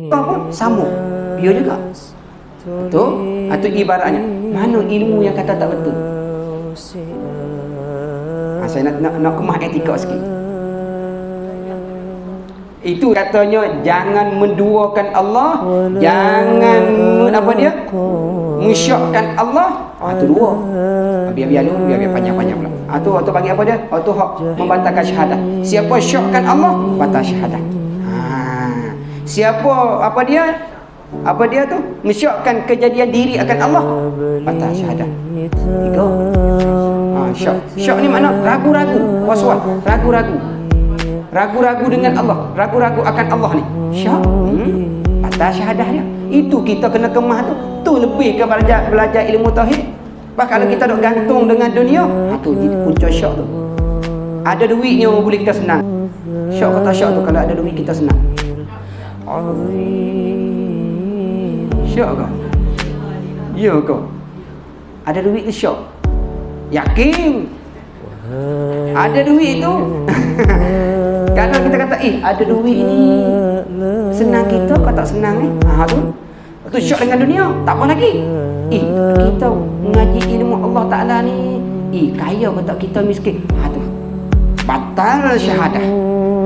Kau pun sambung. Dia juga. Betul? Atau ibaratnya, mana ilmu yang kata tak betul? Saya nak kemah etika sikit. Itu katanya jangan menduakan Allah, jangan mensyakkan Allah. Itu dua. Biar panjang-panjang pula. Atau bagi apa dia? Atau hak membatalkan syahadah. Siapa syakkan Allah, batal syahadah. Siapa tu mensyakkan kejadian diri akan Allah, batal syahadah. Tiga. Syak ni makna ragu-ragu, was-was, ragu-ragu dengan Allah, ragu-ragu akan Allah ni. Syak, batal syahadah dia. Itu kita kena kemah tu. Tu lebih ke belajar ilmu tauhid. Bahkan kalau kita dok gantung dengan dunia, tu jadi punca syak tu. Ada duitnya boleh kita senang. Syak kata syak tu, kalau ada duit kita senang. Syak kau? Ya kau? Ada duit tu syak? Yakin? Ada duit tu. Kalau kita kata ada duit ni senang kita, kau tak senang ni. Tu syak dengan dunia. Tak apa lagi. Kita mengaji ilmu Allah Ta'ala ni, kaya kau tak, kita miskin. Tu batal syahadah.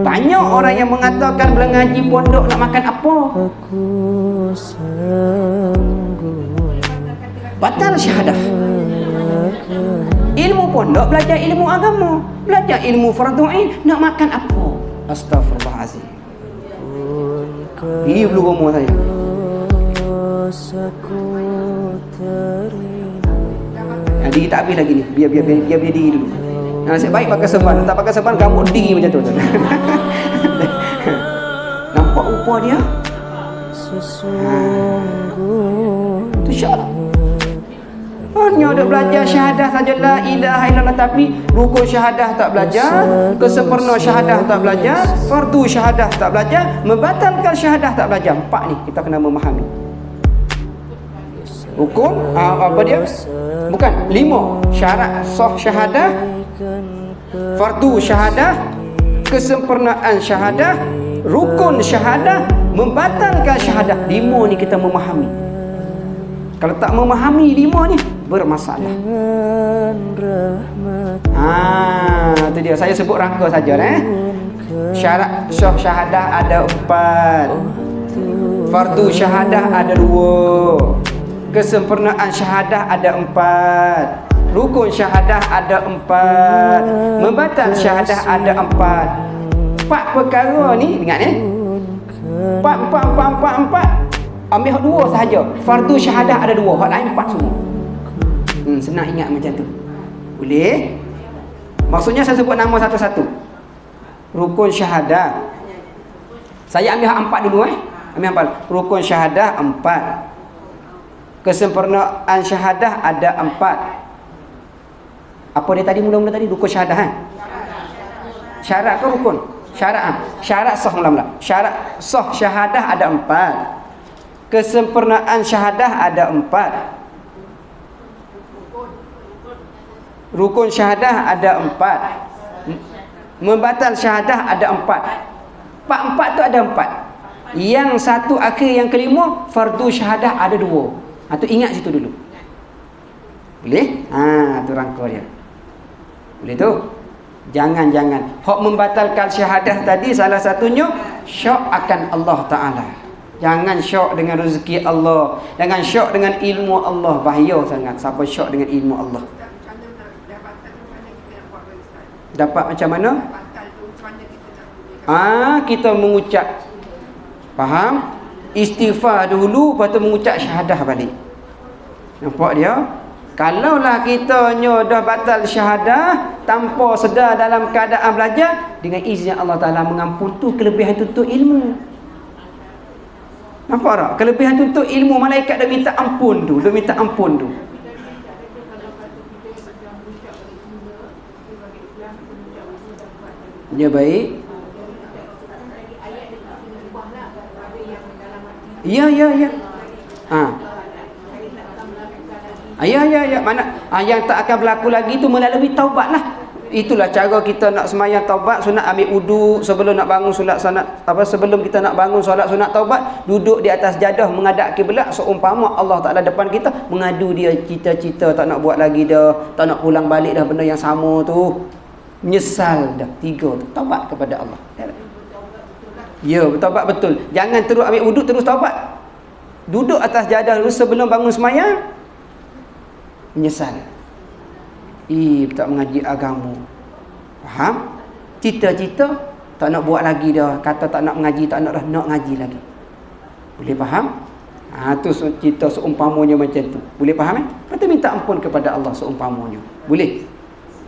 Banyak orang yang mengatakan bila ngaji pondok nak makan apa, batal syahadah. Ilmu pondok belajar ilmu agama, belajar ilmu fardhu ain, nak makan apa? Astaghfirullahalazim. Ini belum ngomong saya. Jadi kita habis lagi ni. Biar diri dulu. Nasib baik pakai serban. Tak pakai serban rambut dingin macam tu. Nampak rupa dia? Tu syak. Hanya ada belajar syahadah saja, la ilaha illallah, tapi rukun syahadah tak belajar, kesempurna syahadah tak belajar, fardu syahadah tak belajar, membatalkan syahadah tak belajar. 4 ni kita kena memahami. Rukun apa dia? Bukan 5 syarat sah syahadah, fardu syahadah, kesempurnaan syahadah, rukun syahadah, membatalkan syahadah. 5 ni kita memahami. Kalau tak memahami 5 ni, bermasalah. Itu dia. Saya sebut rangka saja. Syarat sah syahadah ada 4. Fardu syahadah ada 2. Kesempurnaan syahadah ada 4. Rukun syahadah ada 4. Membatal syahadah ada 4. 4 perkara ni, ingat ni. 4. Ambil 2 sahaja. Fardu syahadah ada 2. Hak lain 4 semua. Senang ingat macam tu. Boleh? Maksudnya saya sebut nama satu-satu. Rukun syahadah. Saya ambil 4 dulu Ambil 4. Rukun syahadah 4. Kesempurnaan syahadah ada 4. Apa dia tadi mula-mula tadi? Rukun syahadah Syarat ke rukun? Syarat sah mula-mula. Syarat sah syahadah ada 4. Kesempurnaan syahadah ada 4. Rukun syahadah ada 4. Membatal syahadah ada 4. 4 tu ada 4. Yang satu akhir, yang kelima, fardu syahadah ada 2. Tu ingat situ dulu. Boleh? Tu rangka dia. Boleh tu? Jangan. Hak membatalkan syahadah tadi salah satunya syak akan Allah Ta'ala. Jangan syak dengan rezeki Allah. Jangan syak dengan ilmu Allah. Bahaya sangat siapa syak dengan ilmu Allah. Dapat macam mana? Kita mengucap, faham? Istighfar dulu, lepas tu mengucap syahadah balik. Nampak dia? Kalaulah kita dah batal syahadah tanpa sedar dalam keadaan belajar, dengan izin Allah Ta'ala mengampun tu kelebihan tuntut ilmu. Nampak tak? Kelebihan tuntut ilmu, malaikat dah minta ampun tu. Ya baik. Ya. Ya. Mana yang tak akan berlaku lagi tu melalui taubatlah. itulah cara kita nak semayang taubat sunat, ambil wudu sebelum nak bangun sunat sebelum kita nak bangun solat sunat taubat, duduk di atas jadah menghadap kiblat seumpama Allah Taala depan kita, mengadu dia cita-cita tak nak buat lagi dah, tak nak pulang balik dah benda yang sama tu, menyesal dah. 3 tu taubat kepada Allah. Ya, bertaubat betul. Jangan terus ambil wuduk terus taubat. Duduk atas jadah dulu sebelum bangun semayang, menyesal. Tak mengaji agama. Faham? Cita-cita tak nak buat lagi dah. Kata tak nak mengaji, tak nak dah, nak ngaji lagi. Boleh faham? Tu cerita seumpamanya macam tu. Boleh faham? Lepas tu minta ampun kepada Allah seumpamanya. Boleh?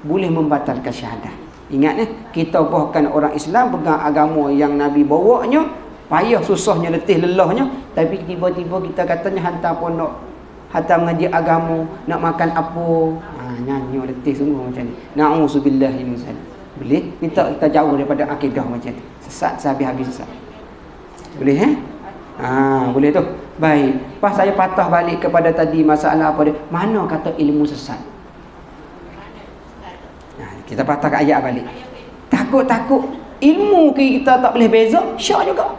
Boleh membatalkan syahadah. Ingat kita bahkan orang Islam pegang agama yang Nabi bawanya, payah susahnya, letih lelahnya, tapi tiba-tiba kita katanya hantar pondok, hantar mengaji agama, nak makan apa, nyanyi letih sungguh macam ni. Na'udzubillahi min zalik. Boleh? Minta kita jauh daripada akidah macam tu. Sesat sehabis-habis sesat. Boleh boleh tu. Baik. Pas saya patah balik kepada tadi masalah apa dia? Mana kata ilmu sesat? Kita patah ke ayat balik. Takut-takut ilmu kita tak boleh beza, syak juga.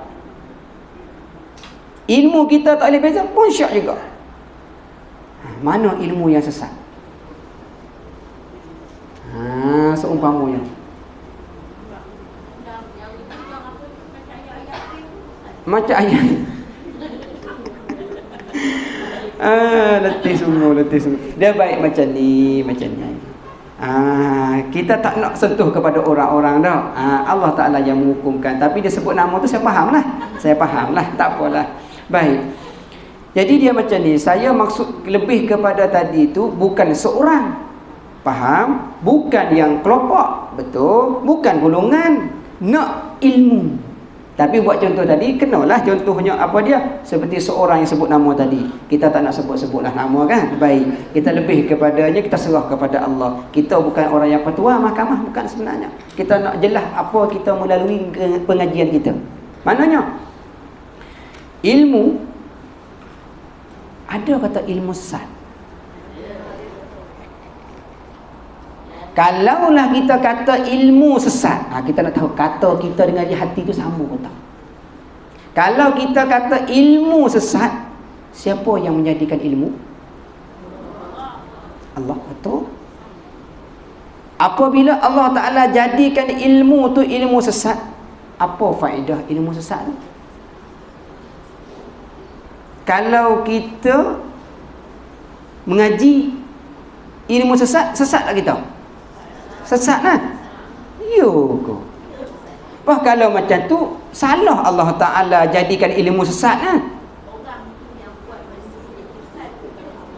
Ilmu kita tak boleh beza pun syak juga. Mana ilmu yang sesat? Seumpamanya. Macam ayat. Letih sungguh. Dia baik macam ni. Kita tak nak sentuh kepada orang-orang dah. Allah Ta'ala yang menghukumkan. Tapi dia sebut nama tu saya faham lah. Tak apalah. Baik. Jadi dia macam ni. Saya maksud lebih kepada tadi tu bukan seorang. Faham? Bukan yang kelompok. Betul. Bukan golongan. Nak ilmu. Tapi buat contoh tadi, kenalah contohnya apa dia? Seperti seorang yang sebut nama tadi. Kita tak nak sebut-sebutlah nama kan? Baik. Kita lebih kepadanya, kita serah kepada Allah. Kita bukan orang yang petua mahkamah, bukan sebenarnya. Kita nak jelas apa kita melalui pengajian kita. Maknanya, ilmu, ada kata ilmu sesat. Kalaulah kita kata ilmu sesat, kita nak tahu kata kita dengan hati itu sama ke tak? Kalau kita kata ilmu sesat, siapa yang menjadikan ilmu? Allah, betul? Apabila Allah Ta'ala jadikan ilmu tu ilmu sesat, apa faedah ilmu sesat tu? Kalau kita mengaji ilmu sesat, sesat tak kita? Sesat lah. Yuk. Wah, kalau macam tu salah Allah Ta'ala jadikan ilmu sesat lah.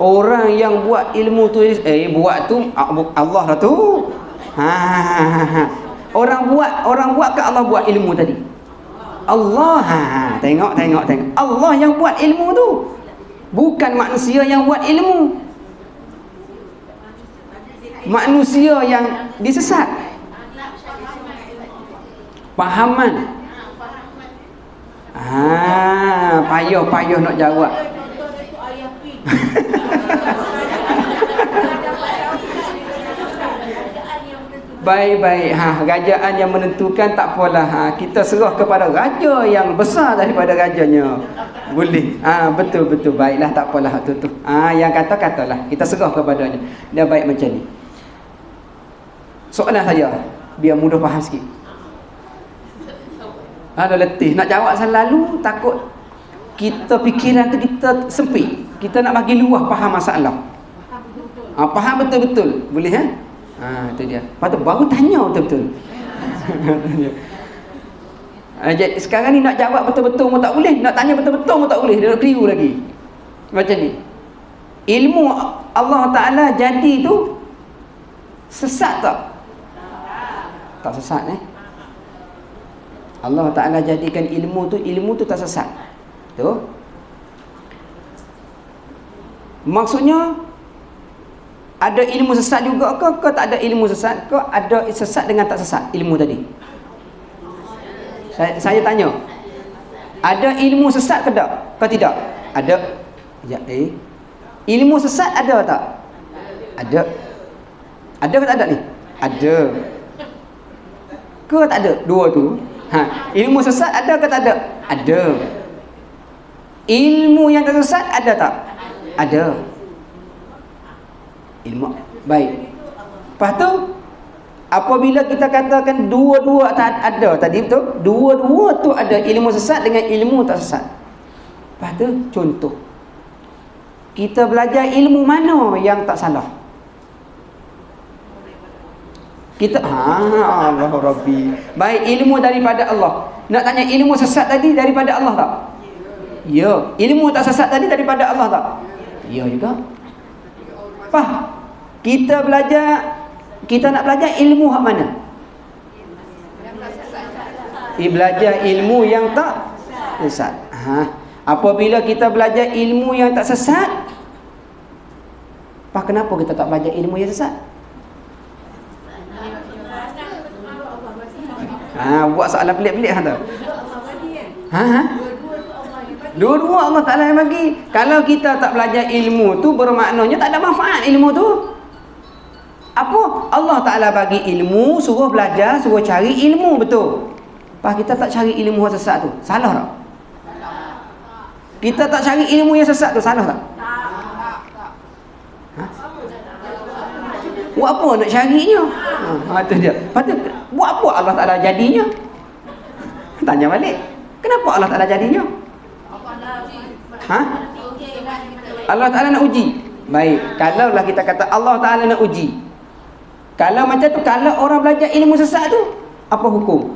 Orang yang buat ilmu tu buat tu Allah lah tu. Orang buat ke Allah buat ilmu tadi? Allah. Tengok. Allah yang buat ilmu tu. Bukan manusia yang buat ilmu. Manusia yang disesat. Pahaman. Payah nak jawab. Baik. Kerajaan yang menentukan tak apalah. Kita serah kepada raja yang besar daripada rajanya. Boleh. Betul. Baiklah, tak apalah tu. Yang katalah. Kita serah kepadanya. Dia baik macam ni. Soalan saya, biar mudah faham sikit. Ada letih nak jawab selalu, takut kita fikiran tu kita sempit. Kita nak bagi luah faham masalah. Faham betul-betul. Boleh itu dia. Patut baru tanya betul-betul. Sekarang ni nak jawab betul-betul pun tak boleh, nak tanya betul-betul pun tak boleh, dia nak keliru lagi. Macam ni. Ilmu Allah Ta'ala jadi tu sesat tak? Tak sesat Allah Ta'ala jadikan ilmu tu tak sesat. Tu maksudnya ada ilmu sesat juga ke tak ada ilmu sesat ke? Ada sesat dengan tak sesat ilmu tadi? Saya tanya, ada ilmu sesat ke tak? Ke tidak? Ada. Ilmu sesat ada tak? Ada. Ada ke tak ada ni? Ada. Ke tak ada? Dua tu. Ilmu sesat ada ke tak ada? Ada. Ilmu yang tersesat ada tak? Ada. Ilmu. Baik. Lepas tu, apabila kita katakan dua-dua tak ada tadi betul? Dua-dua tu ada, ilmu sesat dengan ilmu tak sesat. Lepas tu, contoh. Kita belajar ilmu mana yang tak salah? Kita Allah Rabbi. Baik, ilmu daripada Allah. Nak tanya ilmu sesat tadi daripada Allah tak? Ya. Ilmu tak sesat tadi daripada Allah tak? Ya juga. Faham? Kita nak belajar ilmu hak mana? Belajar ilmu yang tak sesat. Apabila kita belajar ilmu yang tak sesat, kenapa kita tak belajar ilmu yang sesat? Buat soalan pelik-pelik tu. Dua-dua Allah Ta'ala yang bagi. Kalau kita tak belajar ilmu tu, bermaknanya tak ada manfaat ilmu tu. Apa? Allah Ta'ala bagi ilmu, suruh belajar, suruh cari ilmu, betul. Lepas kita tak cari ilmu yang sesat tu, salah tak? Kita tak cari ilmu yang sesat tu, salah tak? Buat apa nak carinya? Itu dia. Lepas tu, buat apa Allah Ta'ala jadinya? Tanya balik. Kenapa Allah Ta'ala jadinya? Allah Ta'ala nak uji. Baik, kalaulah kita kata Allah Ta'ala nak uji. Kalau macam tu, kalau orang belajar ilmu sesat tu, apa hukum?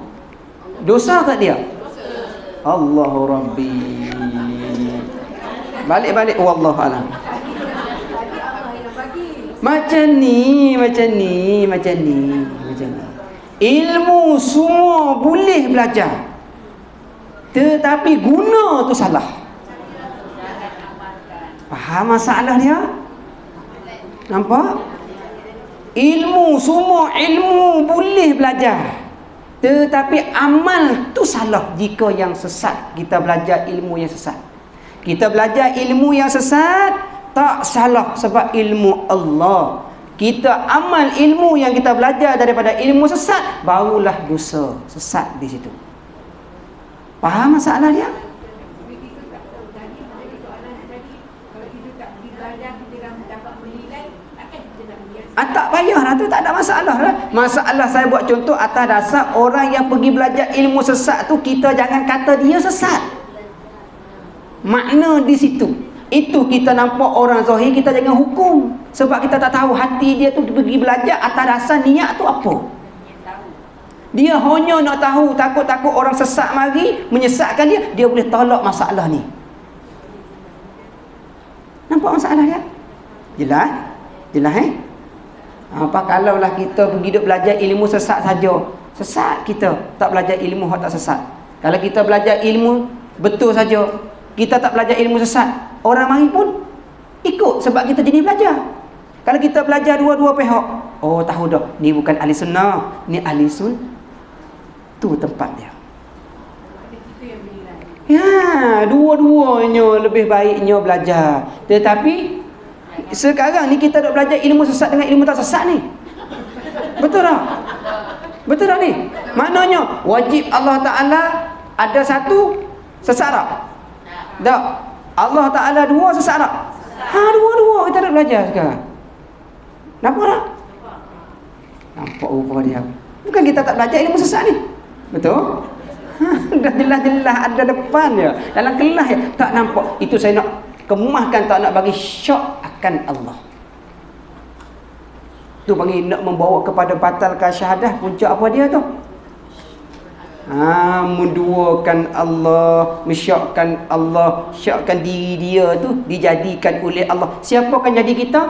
Dosa tak dia? Allahu Rabbi. Balik-balik, wallahualam. Macam ni. Ilmu semua boleh belajar, tetapi guna tu salah. Faham masalah dia? Nampak? Ilmu semua ilmu boleh belajar, tetapi amal tu salah. Jika yang sesat, kita belajar ilmu yang sesat. Kita belajar ilmu yang sesat, tak salah sebab ilmu Allah. Kita amal ilmu yang kita belajar daripada ilmu sesat, barulah dosa sesat di situ. Faham masalah dia? Tak payahlah tu, tak ada masalah lah. Masalah saya buat contoh atas dasar orang yang pergi belajar ilmu sesat tu, kita jangan kata dia sesat. Makna di situ. Itu kita nampak orang zahir, kita jangan hukum. Sebab kita tak tahu hati dia tu pergi belajar atas dasar niat tu apa. Dia hanya nak tahu, takut-takut orang sesat mari menyesatkan dia, dia boleh tolak masalah ni. Nampak masalah dia? Jelas? Jelas apa kalaulah kita pergi duk belajar ilmu sesat saja. Sesat kita, tak belajar ilmu hak tak sesat. Kalau kita belajar ilmu betul saja, kita tak belajar ilmu sesat, orang mari pun ikut sebab kita jenis belajar. Kalau kita belajar dua-dua pihak, oh tahu dah, ni bukan ahli sunnah, ni ahli sun, tu tempat dia. Ya, dua-duanya lebih baiknya belajar. Tetapi sekarang ni kita duk belajar ilmu sesat dengan ilmu tak sesat ni. Betul tak? Betul tak ni? Maknanya wajib Allah Ta'ala ada satu sesara. Tak? Allah Ta'ala dua sesara. Dua-dua kita duk belajar sekarang. Nampak tak? Nampak rupa dia. Bukan kita tak belajar ilmu sesat ni. Betul? Dah jelas-jelas ada depan dia. Dalam kelas dia tak nampak. Itu saya nak kemahkan, tak nak bagi syok akan Allah. Tu panggil nak membawa kepada batalkan syahadah. Puncak apa dia tu? Menduakan Allah, mensyokkan Allah, syokkan diri dia tu dijadikan oleh Allah. Siapa akan jadi kita?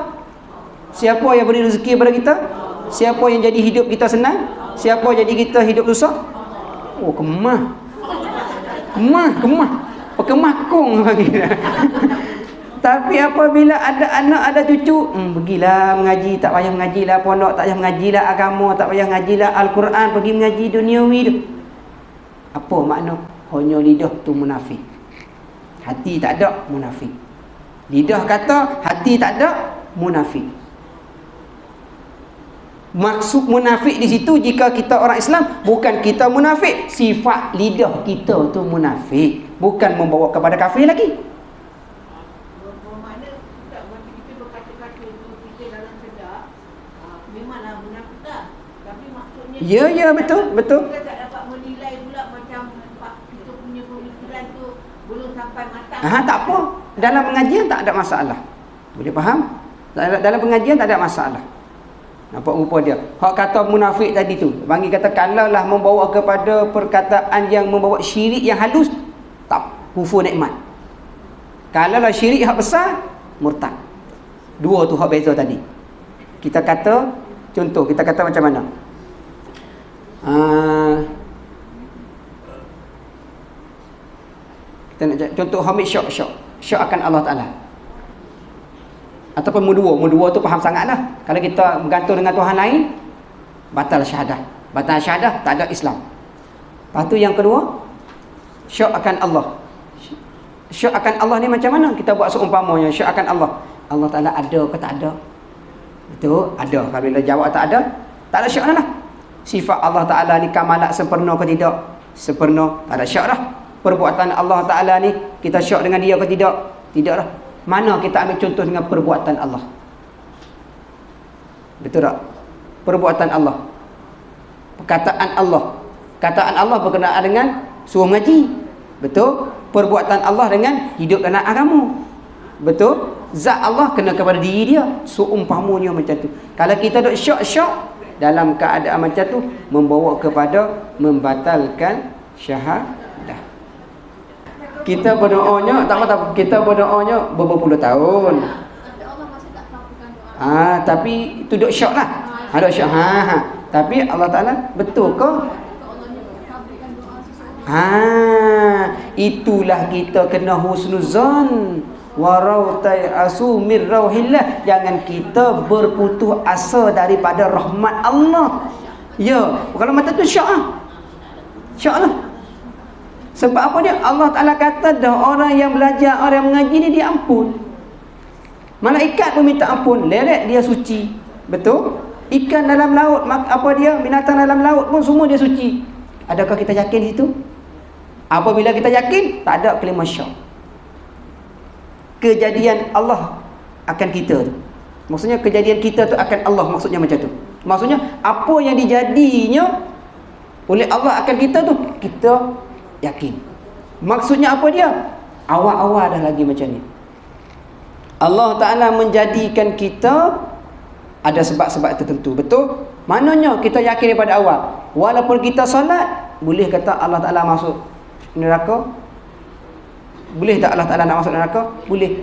Siapa yang beri rezeki kepada kita? Siapa yang jadi hidup kita senang? Siapa jadi kita hidup susah? Oh, kemah. Kemah kong bagi. Tapi apabila ada anak, ada cucu, pergilah mengaji, tak payah mengajilah pondok, tak payah mengajilah agama, tak payah mengajilah Al-Quran, pergi mengaji duniawi tu. Apa makna? Hanya lidah tu munafik. Hati tak ada, munafik. Lidah kata, hati tak ada, munafik. Maksud munafik di situ jika kita orang Islam, bukan kita munafik, sifat lidah kita tu munafik, bukan membawa kepada kafir lagi. Bermakna tak macam kita berkata-kata tu kita dalam sedar memanglah munafik tak. Tapi maksudnya Ya betul. kita tak dapat menilai pula macam kita punya pemikiran tu belum sampai matang. Tak apa. Dalam pengajian tak ada masalah. Boleh faham? Dalam pengajian tak ada masalah. Nampak rupa dia. Hak kata munafik tadi tu, panggil kata kalaulah membawa kepada perkataan yang membawa syirik yang halus, tak kufur nikmat. Kalaulah syirik hak besar, murtad. Dua tu hak beza tadi. Kita kata, contoh kita kata macam mana? Kita nak contoh Hamid syok akan Allah Ta'ala. Ataupun mudua tu faham sangatlah. Kalau kita bergantung dengan Tuhan lain, batal syahadah. Batal syahadah, tak ada Islam. Lepas tu yang kedua, syok akan Allah. Syok akan Allah ni macam mana? Kita buat seumpamanya, syok akan Allah. Allah Ta'ala ada ke tak ada? Itu ada. Kalau bila jawab tak ada syok lah. Sifat Allah Ta'ala ni kamalat sempurna ke tidak? Sempurna, tak ada syok lah. Perbuatan Allah Ta'ala ni, kita syok dengan dia ke tidak? Tidak lah. Mana kita ambil contoh dengan perbuatan Allah? Betul tak? Perbuatan Allah, perkataan Allah. Kataan Allah berkenaan dengan suruh mengaji. Betul? Perbuatan Allah dengan hidup dalam agama. Betul? Zat Allah kena kepada diri dia. Seumpamanya macam tu. Kalau kita duk syok-syok dalam keadaan macam tu, membawa kepada membatalkan syahadah. Kita berdoanya, kita berdoanya berpuluh tahun. Tapi itu duk syok lah. Duk syok. Tapi Allah Ta'ala betul ke? Itulah kita kena husnuzan. Warautai asu mir rauhillah. Jangan kita berputus asa daripada rahmat Allah. Ya, kalau mata tu syok lah. Syok lah. Sebab apa dia? Allah Ta'ala kata dah orang yang belajar, orang yang mengaji ni dia ampun. Malaikat pun minta ampun. Leret dia suci. Betul? Ikan dalam laut, apa dia? Binatang dalam laut pun semua dia suci. Adakah kita yakin situ? Apabila kita yakin, tak ada kelima syak. Kejadian Allah akan kita tu. Maksudnya kejadian kita tu akan Allah, maksudnya macam tu. Maksudnya apa yang dijadinya oleh Allah akan kita tu, kita yakin. Maksudnya apa dia? Awal-awal dah lagi macam ni. Allah Ta'ala menjadikan kita ada sebab-sebab tertentu. Betul? Maknanya kita yakin daripada awal. Walaupun kita solat, boleh kata Allah Ta'ala masuk neraka? Boleh tak Allah Ta'ala nak masuk neraka? Boleh.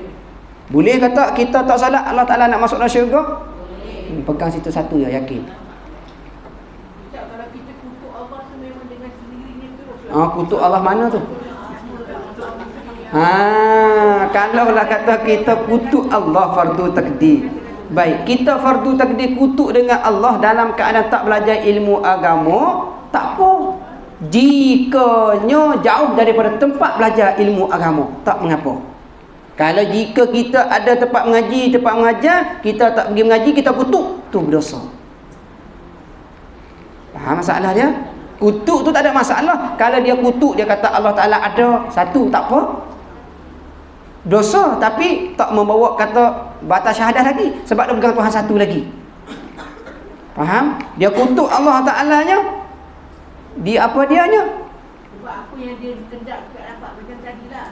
Boleh kata kita tak solat, Allah Ta'ala nak masuk dalam syurga? Pegang situ satu ya, yakin. Kalau kita kutuk Allah tu memang dengan sendirinya terus. Kutuk Allah mana tu? Kalaulah kata kita kutuk Allah fardu takdir. Baik, kita fardu takdir kutuk dengan Allah dalam keadaan tak belajar ilmu agama, tak apa. Jikanya jauh daripada tempat belajar ilmu agama, tak mengapa. Kalau jika kita ada tempat mengaji, tempat mengajar, kita tak pergi mengaji, kita kutuk, tu berdosa. Faham masalah dia? Kutuk tu tak ada masalah. Kalau dia kutuk, dia kata Allah Ta'ala ada, satu, tak apa. Dosa, tapi tak membawa kata batas syahadah lagi. Sebab dia pegang Tuhan satu lagi. Faham? Dia kutuk Allah Ta'alanya. Dia apa dianya? Sebab apa yang dia kendak tak dapat macam tadilah.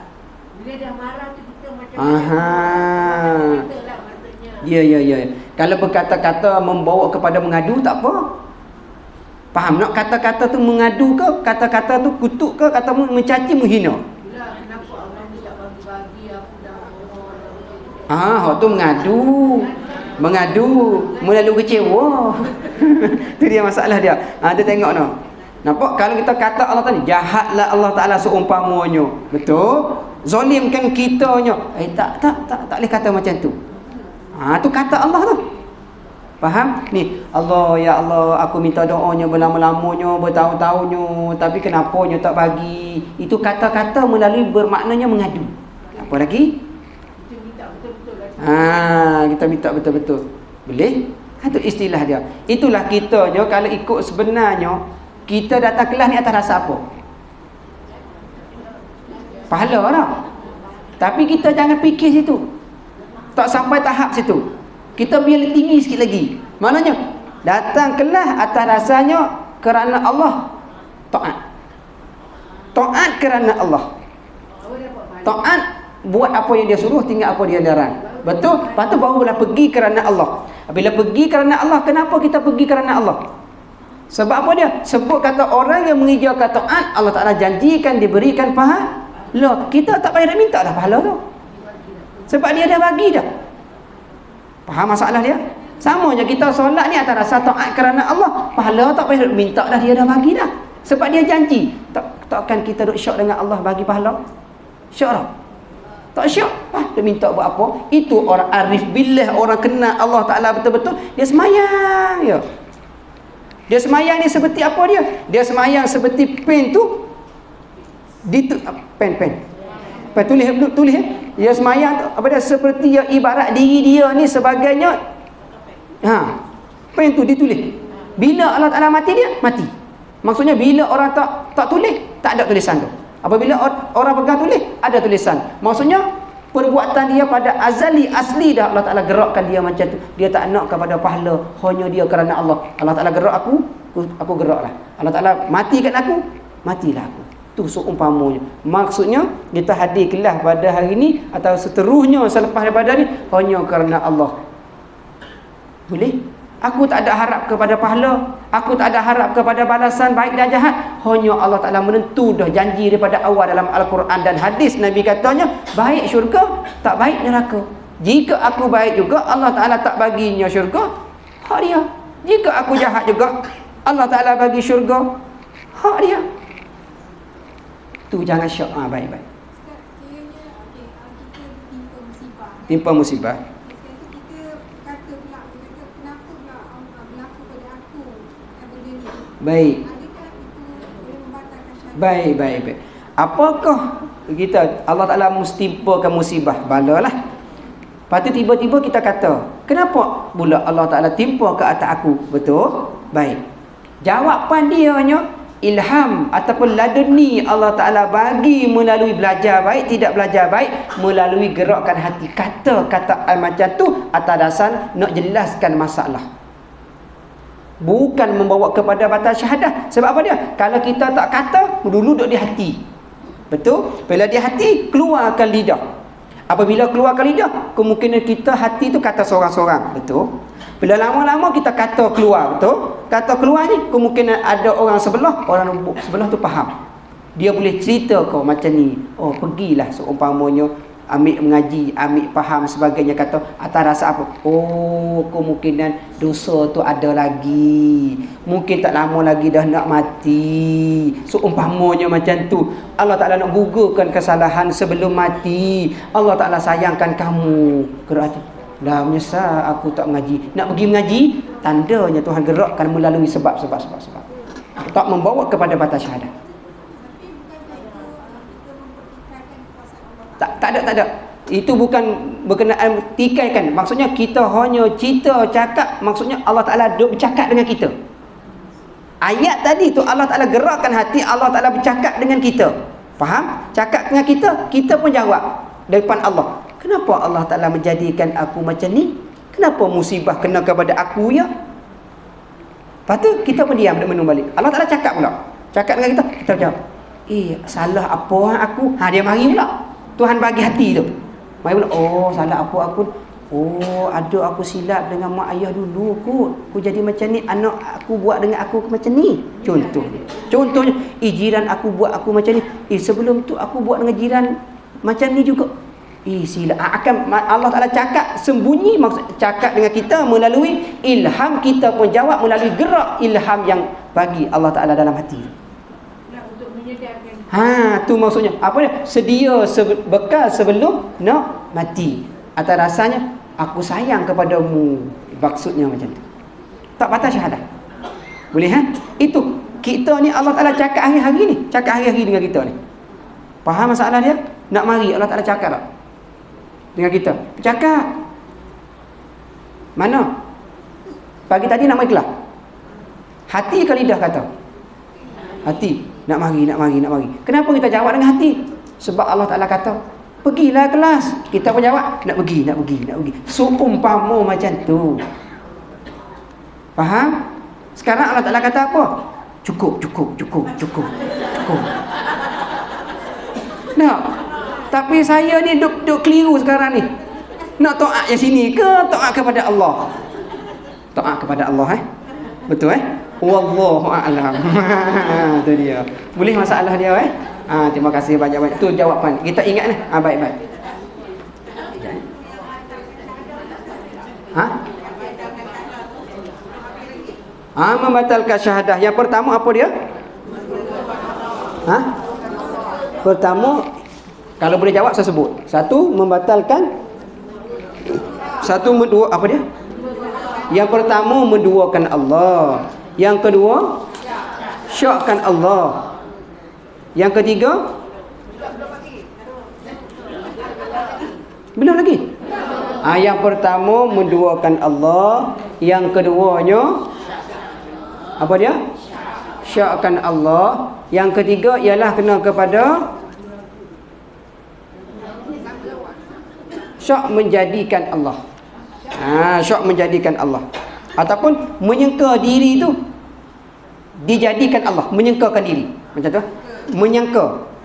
Bila dah marah tu kita macam Ya. Kalau berkata-kata membawa kepada mengadu, tak apa. Faham? Nak kata-kata tu mengadu ke? Kata-kata tu kutuk ke? Kata mencaci, menghina? Kenapa Allah ni tak bagi-bagi aku dah orang. Hak tu mengadu melalui kecewa. Tu dia masalah dia. Dia tengok no. Nampak? Kalau kita kata Allah Ta'ala jahatlah Allah Ta'ala seumpamanya, betul? Zalimkan kitanya, tak boleh kata macam tu. Tu kata Allah tu. Faham? Ni Allah, ya Allah, aku minta doanya berlama-lamanya, bertahun-tahunnya, tapi kenapanya tak bagi. Itu kata-kata melalui bermaknanya mengadu. Apa lagi? Kita minta betul-betul lah. Kita minta betul-betul. Boleh? Itu istilah dia. Itulah kitanya kalau ikut sebenarnya, kita datang kelas ni atas rasa apa? Pahala lah. Tapi kita jangan fikir situ. Tak sampai tahap situ. Kita biar tinggi sikit lagi. Maknanya datang kelas atas rasanya kerana Allah. Taat. Taat kerana Allah. Taat buat apa yang dia suruh, tinggal apa dia larang. Betul? Lepas tu barulah pergi kerana Allah. Bila pergi kerana Allah, kenapa kita pergi kerana Allah? Sebab apa dia? Sebut kata orang yang mengerjakan taat, Allah Ta'ala janjikan diberikan pahala. Kita tak payah nak minta dah pahala tu. Sebab dia dah bagi dah. Faham masalah dia? Sama je kita solat ni atas rasa taat kerana Allah, pahala tak payah minta dah, dia dah bagi dah. Sebab dia janji. Takkan kita duk syak dengan Allah bagi pahala? Syak tak? Tak syak. Dia minta buat apa? Itu orang arif billah, orang kenal Allah Ta'ala betul-betul, dia semayang ya. Dia semayang ni seperti apa dia? Dia semayang seperti pen tu pen tulis dia semayang tu, apa dia, seperti yang ibarat diri dia ni sebagainya pen tu ditulis. Bila Allah Ta'ala mati, dia mati. Maksudnya bila orang tak tulis, tak ada tulisan tu. Apabila orang pegang tulis, ada tulisan. Maksudnya perbuatan dia pada azali asli dah Allah Ta'ala gerakkan dia macam tu. Dia tak nak kepada pahala, hanya dia kerana Allah. Allah Ta'ala gerak aku geraklah. Allah Ta'ala matikan aku, matilah aku. Tu seumpamanya. Maksudnya kita hadir kelas pada hari ni atau seterusnya selepas daripada ni hanya kerana Allah. Boleh? Aku tak ada harap kepada pahala, aku tak ada harap kepada balasan baik dan jahat. Hanya Allah Ta'ala menentu dah janji daripada awal dalam Al-Quran dan hadis. Nabi katanya, baik syurga, tak baik neraka. Jika aku baik juga, Allah Ta'ala tak baginya syurga, hak dia. Jika aku jahat juga, Allah Ta'ala bagi syurga, hak dia. Tu jangan syak. Baik-baik. Timpa musibah. Baik. Baik. Apakah kita Allah Ta'ala mustimpakan musibah, balalah. Lepas tu tiba-tiba kita kata, kenapa pula Allah Ta'ala timpa ke atas aku? Betul? Baik. Jawapan dia hanya ilham ataupun laduni Allah Ta'ala bagi melalui belajar baik, tidak belajar baik, melalui gerakan hati. Kata-kata macam tu atas dasar nak jelaskan masalah, bukan membawa kepada batas syahadah. Sebab apa dia? Kalau kita tak kata, dulu duduk di hati. Betul? Bila di hati, keluarkan lidah. Apabila keluarkan lidah, kemungkinan kita hati tu kata seorang-seorang. Betul? Bila lama-lama kita kata keluar. Betul? Kata keluar ni, kemungkinan ada orang sebelah tu faham. Dia boleh cerita kau macam ni. Oh, pergilah seumpamanya ambil mengaji, ambil faham sebagainya, kata atas rasa apa? Oh, kemungkinan dosa tu ada lagi, mungkin tak lama lagi dah nak mati. Seumpamanya macam tu. Allah Ta'ala nak gugurkan kesalahan sebelum mati. Allah Ta'ala sayangkan kamu. Gerak dah menyesal aku tak mengaji, nak pergi mengaji, tandanya Tuhan gerakkan melalui sebab. Tak membawa kepada batas syahadah. Tak ada. Itu bukan berkenaan tikaikan. Maksudnya kita hanya cerita, cakap. Maksudnya Allah Ta'ala duduk bercakap dengan kita. Ayat tadi tu Allah Ta'ala gerakkan hati, Allah Ta'ala bercakap dengan kita. Faham? Cakap dengan kita, kita pun jawab depan Allah. Kenapa Allah Ta'ala menjadikan aku macam ni? Kenapa musibah kena kepada aku ya? Lepas tu kita pun diam, menung balik. Allah Ta'ala cakap pula. Cakap dengan kita, kita jawab. Salah apa aku? Dia mari pula. Tuhan bagi hati tu. Mari pula, oh salah apa aku? Oh, ada aku silap dengan mak ayah dulu kot. Aku jadi macam ni, anak aku buat dengan aku macam ni. Contohnya, jiran aku buat aku macam ni. Sebelum tu aku buat dengan jiran macam ni juga. Silap. Akan Allah Ta'ala cakap sembunyi, maksud cakap dengan kita melalui ilham, kita pun jawab melalui gerak ilham yang bagi Allah Ta'ala dalam hati. Tu maksudnya apa dia? Sedia bekal sebelum nak mati. Atas rasanya aku sayang kepadamu. Maksudnya macam tu. Tak batas syahadah. Boleh Itu kita ni Allah Ta'ala cakap hari-hari ni. Cakap hari-hari dengan kita ni. Faham masalah dia? Nak mari Allah Ta'ala cakap tak? Dengan kita. Cakap. Mana? Pagi tadi nak mari kelas. Hati ke lidah kata? Hati. Nak mari. Kenapa kita jawab dengan hati? Sebab Allah Ta'ala kata, pergilah kelas. Kita pun jawab, nak pergi. Seumpama macam tu. Faham? Sekarang Allah Ta'ala kata apa? Cukup. Nah, tapi saya ni duk keliru sekarang ni. Nak taat yang sini ke taat kepada Allah? Taat kepada Allah Betul Wallahu a'lam. Tu dia. Boleh masalah dia terima kasih banyak-banyak. Tu jawapan. Kita ingat ni. Baik-baik. Membatalkan syahadah. Yang pertama apa dia? Pertama, kalau boleh jawab saya sebut. Satu, membatalkan. Satu, apa dia? Yang pertama, menduakan Allah. Yang kedua, syakkan Allah. Yang ketiga, belum lagi. Yang pertama, menduakan Allah. Yang keduanya, apa dia? Syakkan Allah. Yang ketiga ialah kena kepada syak menjadikan Allah. Syak menjadikan Allah. Ataupun menyangka diri tu dijadikan Allah, menyangkakan diri. Macam tu.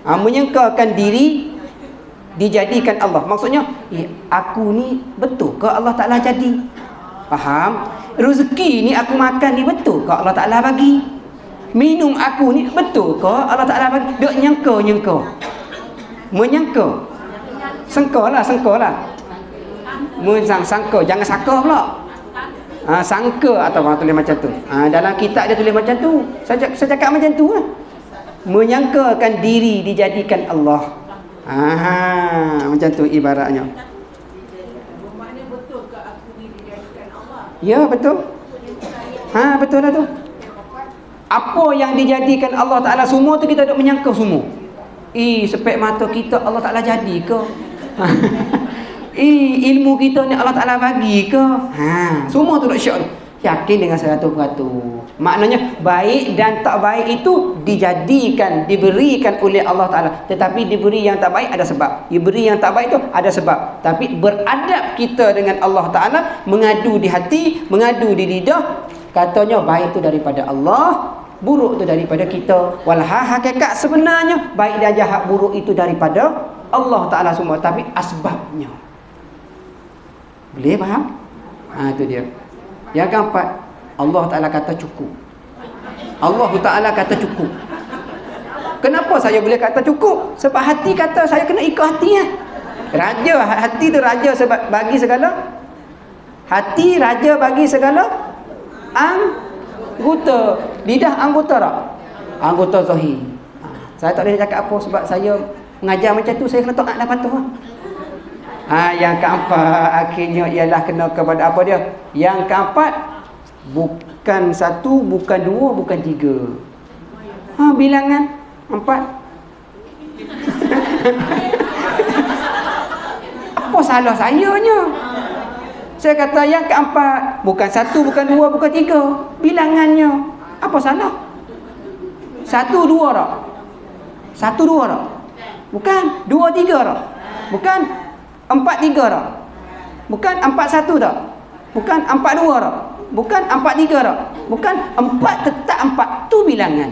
Menyangkakan diri dijadikan Allah. Maksudnya, aku ni betul ke Allah Ta'ala jadi? Faham? Rezeki ni aku makan ni betul ke Allah Ta'ala bagi? Minum aku ni betul ke Allah Ta'ala bagi? Duk nyangka. Menyangka. Sangka lah. Sangka. Jangan sangka pula. Sangka atau orang tulis macam tu. Dalam kitab dia tulis macam tu. Saya cakap macam tu lah. Menyangkakan diri dijadikan Allah. Macam tu ibaratnya. Bermakna betul ke aku ni dijadikan Allah? Ya, betul. Betul lah tu. Apa yang dijadikan Allah Ta'ala semua tu kita duk menyangka semua. Sepek mata kita Allah Ta'ala jadi ke? Ilmu kita ni Allah Ta'ala bagi ke? Semua tu duk syak. Yakin dengan 100%. Maknanya baik dan tak baik itu dijadikan, diberikan oleh Allah Ta'ala. Tetapi diberi yang tak baik ada sebab. Diberi yang tak baik itu ada sebab. Tapi beradab kita dengan Allah Ta'ala, mengadu di hati, mengadu di lidah. Katanya baik itu daripada Allah, buruk itu daripada kita. Walhal hakikat sebenarnya baik dan jahat, buruk itu daripada Allah Ta'ala semua. Tapi asbabnya. Boleh faham? Itu dia. Yang keempat, Allah Ta'ala kata cukup. Allah Ta'ala kata cukup. Kenapa saya boleh kata cukup? Sebab hati kata saya kena ikut hati. Raja, hati tu raja sebab bagi segala. Hati raja bagi segala anggota. Lidah anggota tak? Anggota zahir. Saya tak boleh cakap apa sebab saya mengajar macam tu, saya kena taat dah patuh. Yang keempat akhirnya ialah kena kepada apa dia? Yang keempat, bukan satu, bukan dua, bukan tiga. Bilangan 4. Apa salah sayanya? Saya kata yang keempat, bukan satu, bukan dua, bukan tiga. Bilangannya. Apa salah? 1, 2 tak? 1, 2 tak? Bukan 2, 3 tak? Bukan 4, 3 tak? Bukan 4, 1 tak? Bukan 4, 2 tak? Bukan 4, 3 tak? Bukan 4 tetap 4. Tu bilangan.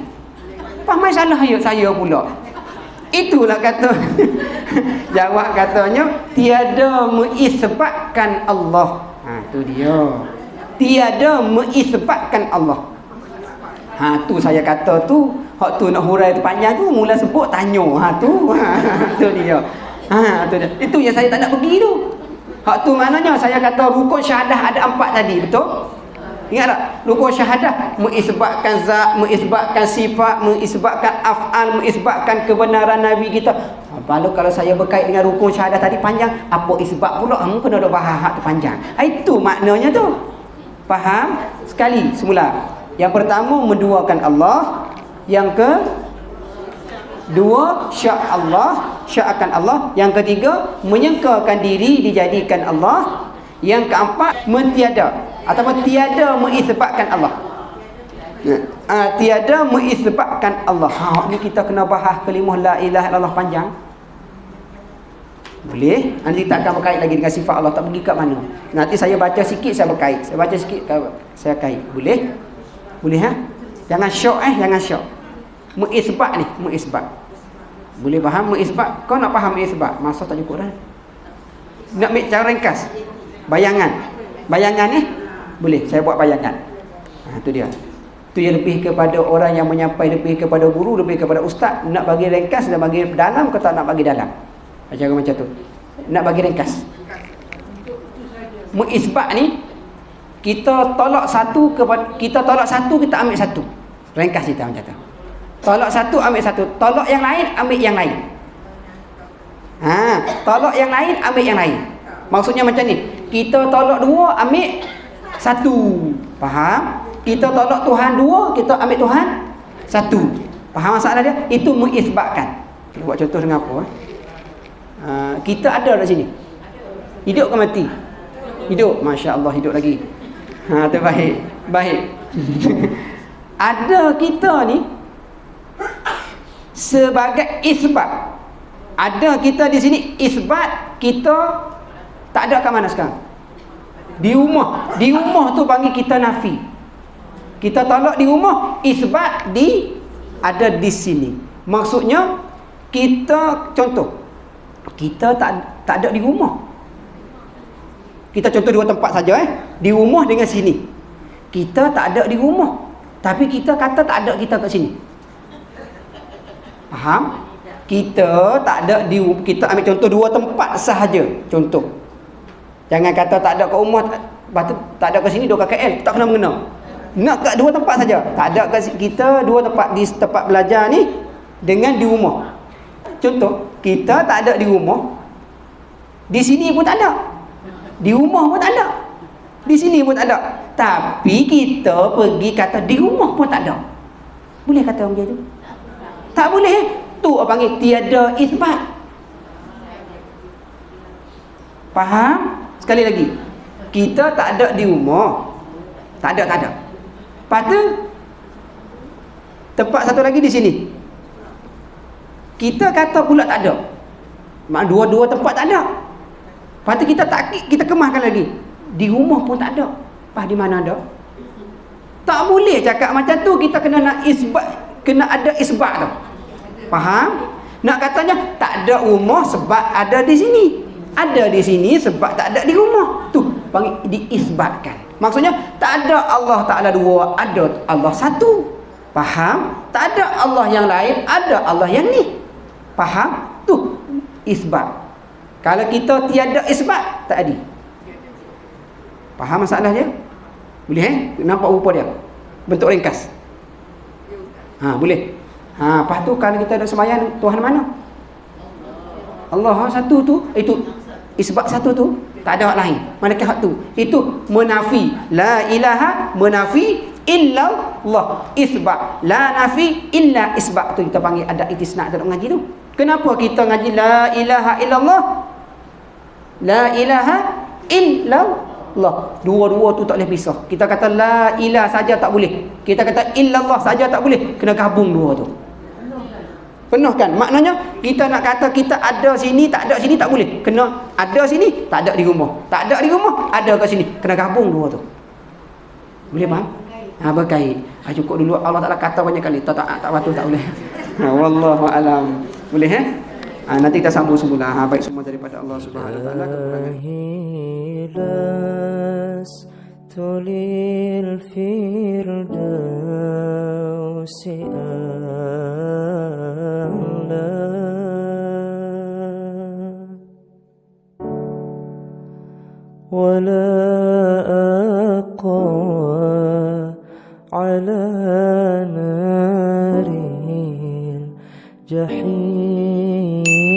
Faham salah ayat saya pula. Itulah kata jawab katanya tiada mengisbatkan Allah. Tu dia. Tiada mengisbatkan Allah. Tu saya kata tu, hak tu nak hurai tu panjang tu mula sebut tanya. Tu dia. Tu dia. Itu yang saya tak nak pergi tu. Hak tu maknanya saya kata rukun syahadah ada 4 tadi, betul? Ingat tak? Rukun syahadah mengisbatkan zat, mengisbatkan sifat, mengisbatkan af'al, mengisbatkan kebenaran Nabi kita. Lalu kalau saya berkait dengan rukun syahadah tadi panjang, apa isbat pula? Kamu kena ada bahas hak tu panjang. Itu maknanya tu. Faham? Sekali semula. Yang pertama menduakan Allah, yang kedua syak Allah, syakkan Allah, yang ketiga menyangkakan diri dijadikan Allah, yang keempat mentiada ataupun tiada mengisbatkan Allah. Tiada mengisbatkan Allah. Ni kita kena bahas kalimah la ilaha illallah panjang. Boleh? Nanti kita akan berkait lagi dengan sifat Allah, tak pergi kat mana. Nanti saya baca sikit, saya berkait. Saya baca sikit, saya kait. Boleh? Boleh ha? Jangan syok jangan syok. Mengisbat ni, mengisbat. Boleh faham mengisbat? Kau nak faham mengisbat? Masa tak cukup dah. Nak ambil cara ringkas. Bayangan. Bayangan ni boleh, saya buat bayangan. Tu dia. Tu yang lebih kepada orang yang menyampai, lebih kepada guru, lebih kepada ustaz. Nak bagi ringkas dan bagi dalam, kau tak nak bagi dalam. Cara macam tu. Nak bagi ringkas. Mengisbat ni kita tolak satu kepada kita ambil satu. Ringkas kita macam tu. Tolak satu ambil satu. Tolak yang lain ambil yang lain. Tolak yang lain ambil yang lain. Maksudnya macam ni. Kita tolak dua ambil satu. Faham? Kita tolak Tuhan dua, kita ambil Tuhan satu. Faham masalah dia? Itu mengisbatkan. Kita buat contoh dengan apa? Kita ada di sini. Hidup ke mati? Hidup. Masya Allah, hidup lagi. Terbaik. Baik. Ada kita ni sebagai isbat. Ada kita di sini isbat, kita tak ada kat mana sekarang? Di rumah. Di rumah tu panggil kita nafi. Kita tolak di rumah, isbat ada di sini. Maksudnya kita contoh, kita tak ada di rumah. Kita contoh dua tempat saja di rumah dengan sini. Kita tak ada di rumah, tapi kita kata tak ada kita kat sini. Faham? Kita tak ada di, kita ambil contoh dua tempat sahaja. Contoh. Jangan kata tak ada kat rumah, tak ada kat sini, dua kat KL, tak kena mengena. Nak kat dua tempat saja. Tak ada kat kita dua tempat, di tempat belajar ni dengan di rumah. Contoh, kita tak ada di rumah. Di sini pun tak ada. Di rumah pun tak ada. Di sini pun tak ada. Tapi kita pergi kata di rumah pun tak ada. Boleh kata macam tu? Tak boleh. Tu orang panggil tiada isbat. Faham? Sekali lagi. Kita tak ada di rumah. Tak ada. Lepas tu tempat satu lagi di sini. Kita kata pula tak ada. Mak dua-dua tempat tak ada. Lepas tu kita takkid, kita kemahkan lagi. Di rumah pun tak ada. Lepas di mana ada? Tak boleh cakap macam tu. Kita kena nak isbat, kena ada isbat tu. Faham? Nak katanya tak ada rumah sebab ada di sini. Ada di sini sebab tak ada di rumah. Tu panggil diisbatkan. Maksudnya tak ada Allah Ta'ala dua, ada Allah satu. Faham? Tak ada Allah yang lain, ada Allah yang ni. Faham? Tu isbat. Kalau kita tiada isbat, tak ada. Faham masalah dia? Boleh nampak rupa dia? Bentuk ringkas. Boleh. Lepas tu kalau kita ada sembahyang, Tuhan mana? Allah satu tu, itu isbat satu tu, tak ada hak lain. Manakah hak tu? Itu menafi la ilaha, menafi illa Allah. Isbat la nafi illa isbat. Tu kita panggil ada itisna dalam ngaji tu. Kenapa kita ngaji la ilaha illallah? La ilaha illallah. Dua-dua tu tak boleh pisah. Kita kata la ilah saja tak boleh. Kita kata illallah saja tak boleh. Kena gabung dua tu. Penuh kan? Maknanya kita nak kata kita ada sini, tak ada sini tak boleh. Kena ada sini, tak ada di rumah. Tak ada di rumah, ada kat sini. Kena gabung dua tu. Boleh faham? Berkait. Cukup dulu. Allah Ta'ala kata banyak kali. Tak betul, tak boleh. Wallahu alam. Boleh nanti kita sambung semula. Baik, semua daripada Allah Subhanahu Wa Ta'ala. Tulil firdausi ولا أقوى على نار الجحيم